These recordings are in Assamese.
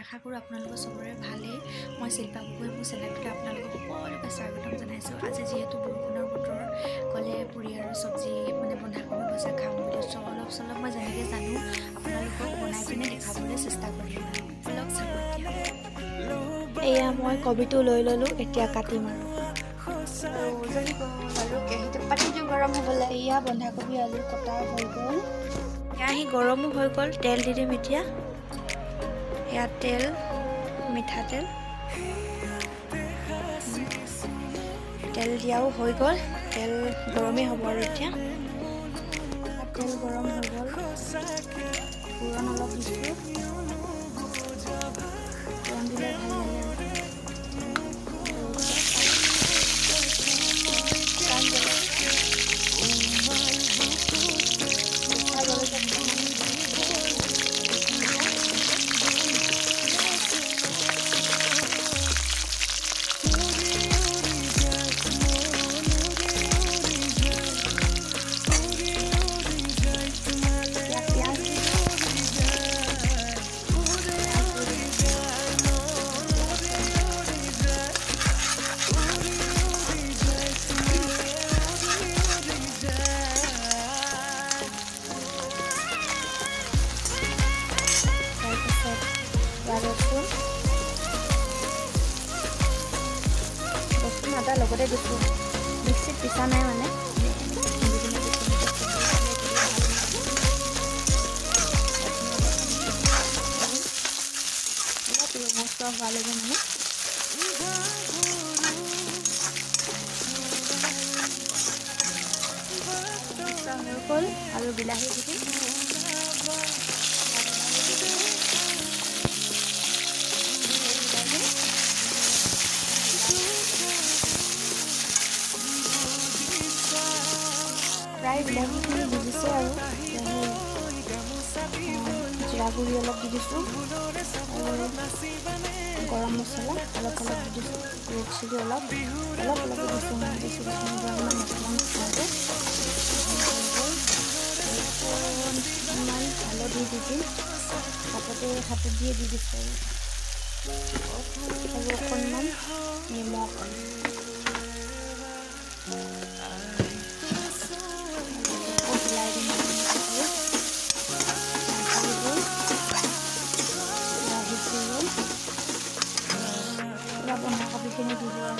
আশা কৰোঁ আপোনালোকৰ চবৰে ভালেই। মই শিল্পা গগৈ, মোৰ চেনেলটোতে আপোনালোকক সকলোকে স্বাগতম জনাইছোঁ। আজি যিহেতু বৰষুণৰ বতৰ, ক'লে পুৰি আৰু চব্জি বন্ধাকবি ভজা খাম বুলি অলপ চলপ মই যেনেকৈ জানো আপোনালোকক বনাই পিনে দেখাবলৈ চেষ্টা কৰিম আৰু অলপ চাব। এয়া মই কবিটো লৈ ল'লোঁ, এতিয়া কাটিম আৰু কেৰাহীটো পাতি দিওঁ গৰম হ'বলৈ। এয়া বন্ধাকবি আলু কটা হৈ গ'ল, কেৰাহী গৰমো হৈ গ'ল, তেল দি দিম এতিয়া। এয়া তেল, মিঠাতেল, তেল দিয়াও হৈ গ'ল, তেল গৰমেই হ'ব আৰু এতিয়া। তেল গৰম হৈ গ'ল, ফোৰণ অলপ দিছোঁ, ফোৰণ দিলে ভাল লাগে আৰু ৰচুন আদা লগতে দিছোঁ, মিক্সিত পিছা নাই মানে। অলপ মচলা হোৱা লাগে মানে হৈ গ'ল আৰু বিলাহী দি দিম। প্ৰায় বিলাহীখিনি দি দিছে আৰু জিৰা গুড়ি অলপ দি দিছোঁ আৰু গৰম মছলা অলপ দি দিছোঁ, ৰেড চিলি অলপ দি দিছোঁ। মই বেছি ইমান মছলা নিদিওঁ। অকণমান হালধি দি দিম, হাতত দিয়ে দি দিছোঁ আৰু অকণমান নিমখ বন্ধাকবিখিনি দি দিওঁ।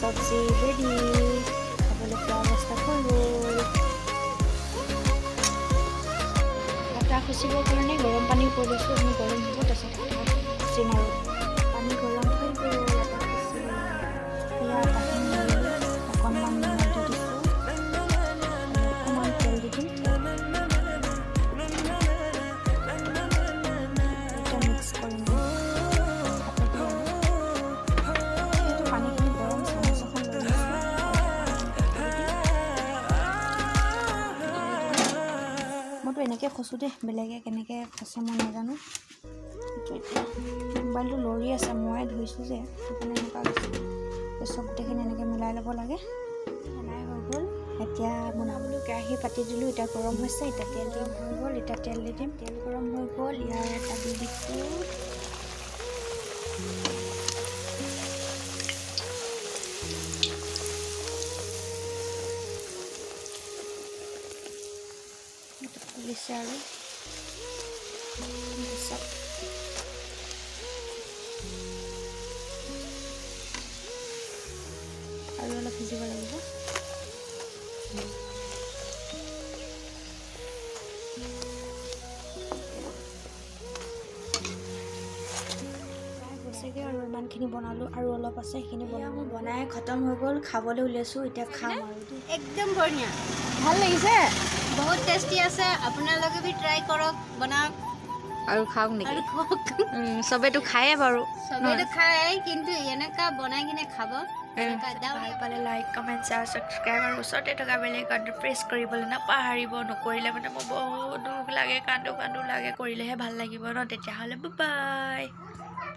চব্জি ৰেডি, খাবলৈ খোৱা অৱস্থা হৈ গ'ল। আটা খুচিবৰ কাৰণে গৰম পানী কৰি লৈছোঁ, আমি গৰম হ'ব তাৰপিছত খুচিম আৰু পানী গৰম হৈ গ'ল। আটাখিনি অকণমান নিমখ দি দিছোঁ, অকণমান তেল দি দিম, এতিয়া মিক্স কৰিম। এনেকৈ খচোঁ দেই, বেলেগে কেনেকৈ খচে মই নাজানো। এতিয়া মোবাইলটো লৰি আছে, মই ধৰিছোঁ যে সেইকাৰণে এনেকুৱা হৈছে। চব গোটেইখিনি এনেকৈ মিলাই ল'ব লাগে। বনাই হৈ গ'ল, এতিয়া বনাবলৈ কেৰাহী পাতি দিলোঁ, এতিয়া গৰম হৈছে, এতিয়া তেল দিম হৈ গ'ল, এতিয়া তেল দি দিম। তেল গৰম হৈ গ'ল, ইয়াৰ এটা দি দিছোঁ দিছে আৰু অলপ সিজিব লাগিব। হৈছেগৈ আৰু ইমানখিনি বনালোঁ, আৰু অলপ আছে সেইখিনি মোৰ বনাই খতম হৈ গ'ল। খাবলৈ উলিয়াইছোঁ, এতিয়া খাম আৰু একদম বঢ়িয়া, ভাল লাগিছে, বহুত টেষ্টি আছে। আপোনালোকে বি ট্ৰাই কৰক, বনাওক। আৰু খাওক নেকি? আৰু খাওক। চবেতো খায়ে বাৰু। চবেইতো খায়, কিন্তু এনেকা বনাই কিনে খাব। ভাল পালে লাইক কমেণ্ট শ্বেয়াৰ ছাবস্ক্ৰাইব আৰু ওচৰতে থকা বেল আইকনটো প্ৰেছ কৰিবলৈ নাপাহৰিব। নকৰিলে মানে মোৰ বহুত দুখ লাগে, কান্দো লাগে। কৰিলেহে ভাল লাগিব ন। তেতিয়াহ'লে বাই।